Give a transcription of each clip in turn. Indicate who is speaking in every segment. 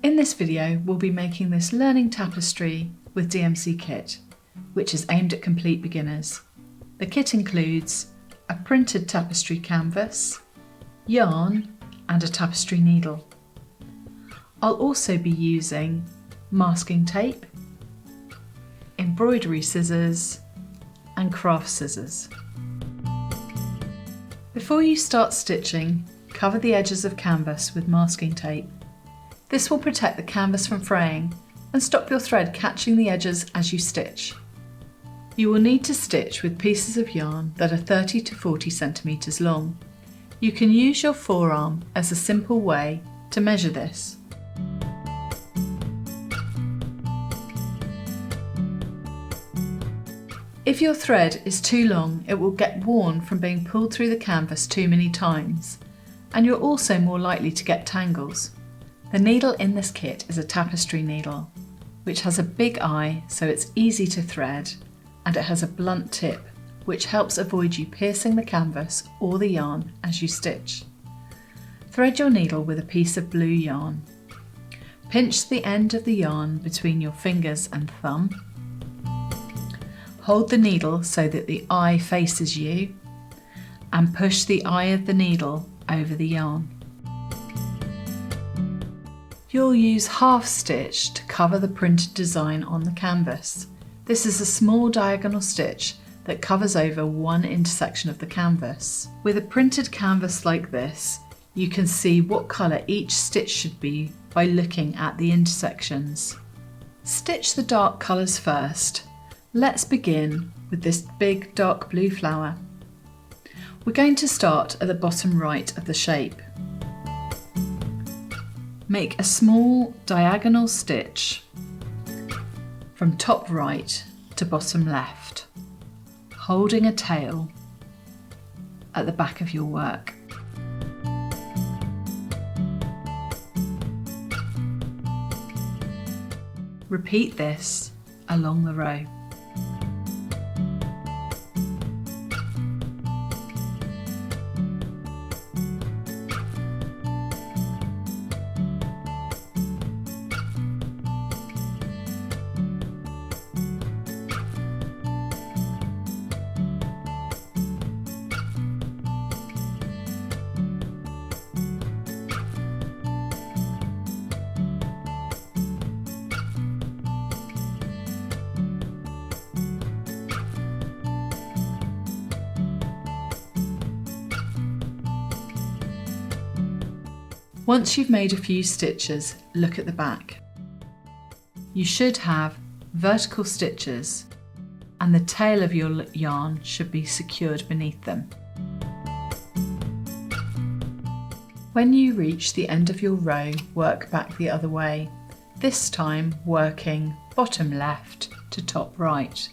Speaker 1: In this video, we'll be making this learning tapestry with DMC kit, which is aimed at complete beginners. The kit includes a printed tapestry canvas, yarn, and a tapestry needle. I'll also be using masking tape, embroidery scissors, and craft scissors. Before you start stitching, cover the edges of canvas with masking tape. This will protect the canvas from fraying and stop your thread catching the edges as you stitch. You will need to stitch with pieces of yarn that are 30 to 40 centimetres long. You can use your forearm as a simple way to measure this. If your thread is too long, it will get worn from being pulled through the canvas too many times, and you're also more likely to get tangles. The needle in this kit is a tapestry needle, which has a big eye so it's easy to thread, and it has a blunt tip, which helps avoid you piercing the canvas or the yarn as you stitch. Thread your needle with a piece of blue yarn. Pinch the end of the yarn between your fingers and thumb. Hold the needle so that the eye faces you, and push the eye of the needle over the yarn. You'll use half stitch to cover the printed design on the canvas. This is a small diagonal stitch that covers over one intersection of the canvas. With a printed canvas like this, you can see what colour each stitch should be by looking at the intersections. Stitch the dark colours first. Let's begin with this big dark blue flower. We're going to start at the bottom right of the shape. Make a small diagonal stitch from top right to bottom left, holding a tail at the back of your work. Repeat this along the row. Once you've made a few stitches, look at the back. You should have vertical stitches, and the tail of your yarn should be secured beneath them. When you reach the end of your row, work back the other way, this time working bottom left to top right.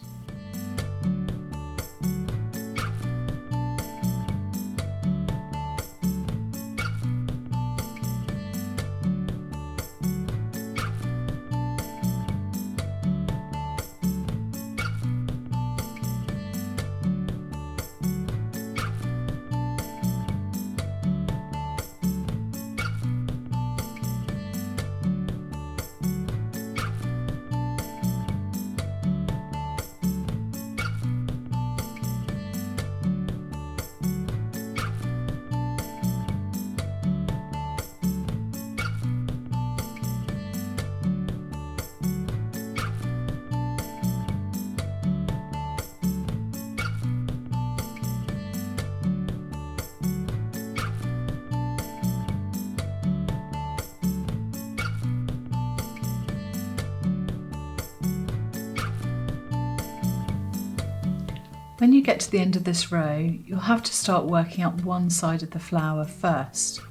Speaker 1: When you get to the end of this row, you'll have to start working up one side of the flower first.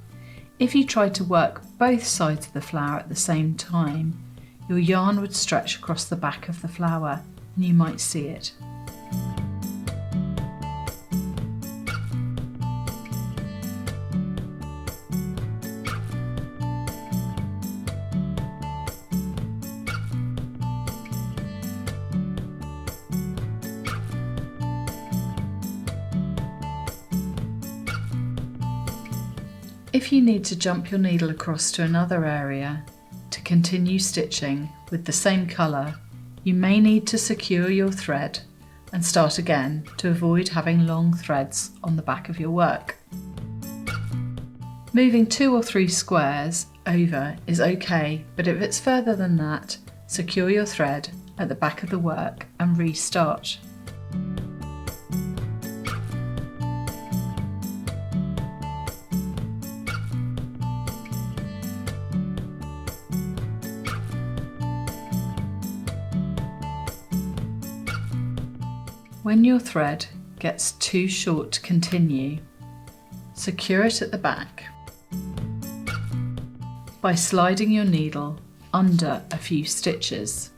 Speaker 1: If you try to work both sides of the flower at the same time, your yarn would stretch across the back of the flower and you might see it. If you need to jump your needle across to another area, to continue stitching with the same colour, you may need to secure your thread and start again to avoid having long threads on the back of your work. Moving 2 or 3 squares over is okay, but if it's further than that, secure your thread at the back of the work and restart. When your thread gets too short to continue, secure it at the back by sliding your needle under a few stitches.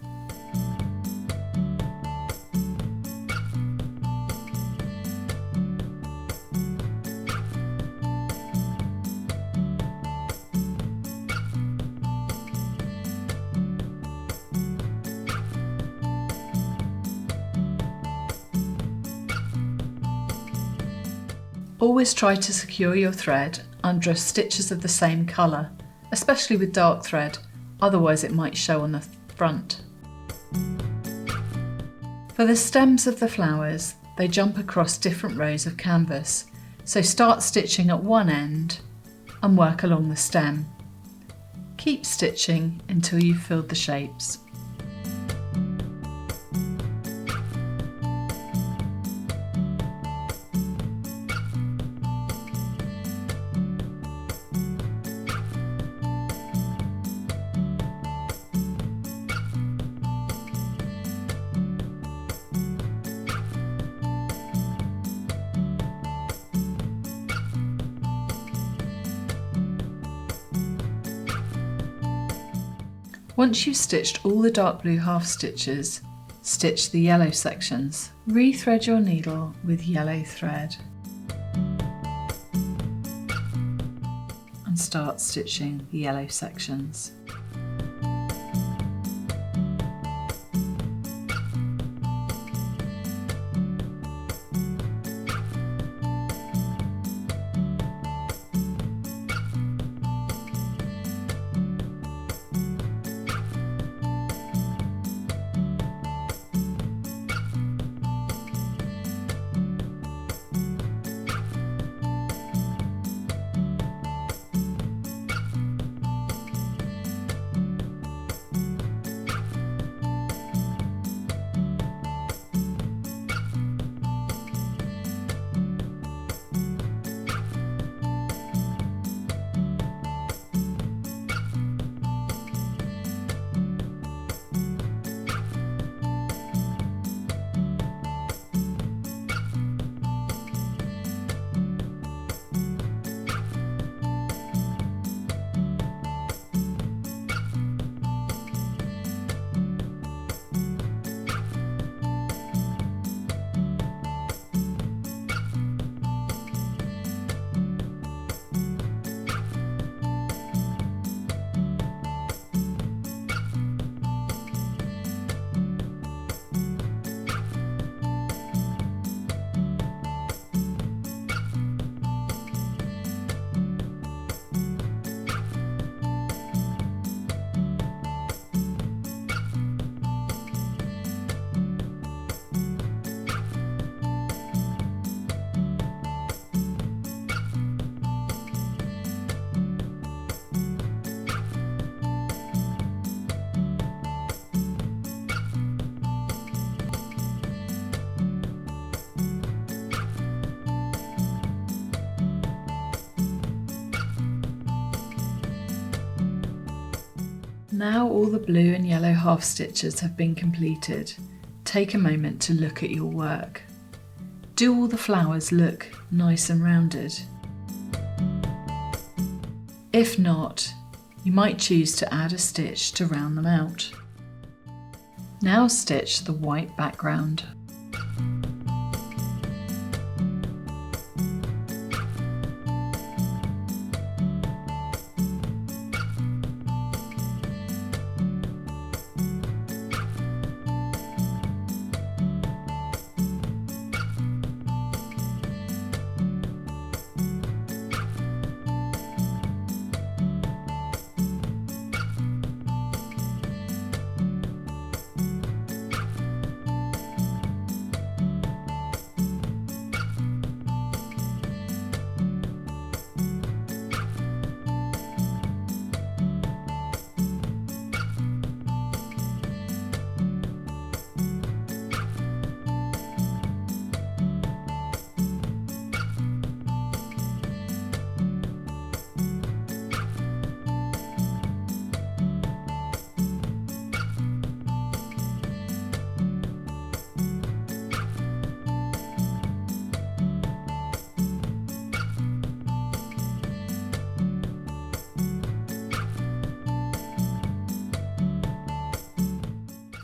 Speaker 1: Always try to secure your thread under stitches of the same colour, especially with dark thread, otherwise it might show on the front. For the stems of the flowers, they jump across different rows of canvas, so start stitching at one end and work along the stem. Keep stitching until you've filled the shapes. Once you've stitched all the dark blue half stitches, stitch the yellow sections. Rethread your needle with yellow thread and start stitching the yellow sections. Now all the blue and yellow half stitches have been completed, take a moment to look at your work. Do all the flowers look nice and rounded? If not, you might choose to add a stitch to round them out. Now stitch the white background.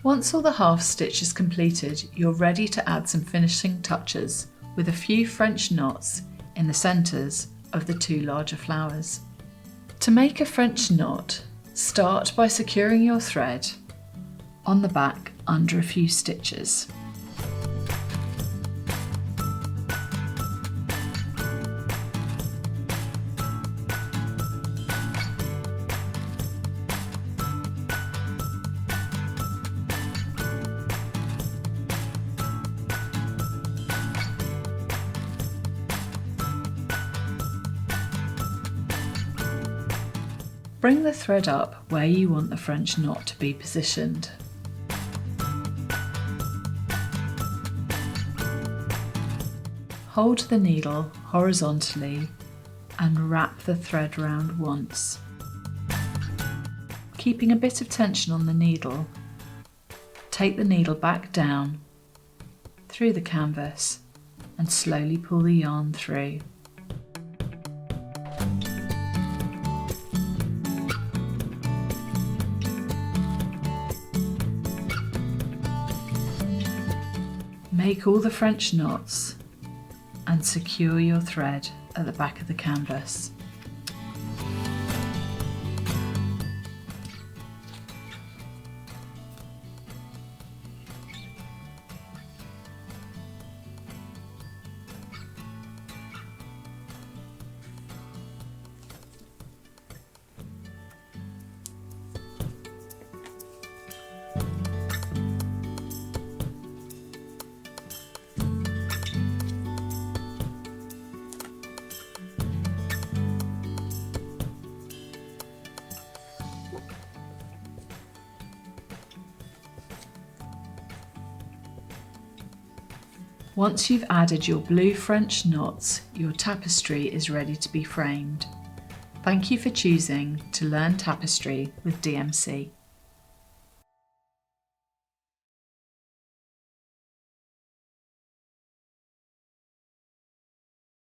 Speaker 1: Once all the half stitch is completed, you're ready to add some finishing touches with a few French knots in the centres of the two larger flowers. To make a French knot, start by securing your thread on the back under a few stitches. Bring the thread up where you want the French knot to be positioned. Hold the needle horizontally and wrap the thread round once. Keeping a bit of tension on the needle, take the needle back down through the canvas and slowly pull the yarn through. Make all the French knots and secure your thread at the back of the canvas. Once you've added your blue French knots, your tapestry is ready to be framed. Thank you for choosing to learn tapestry with DMC.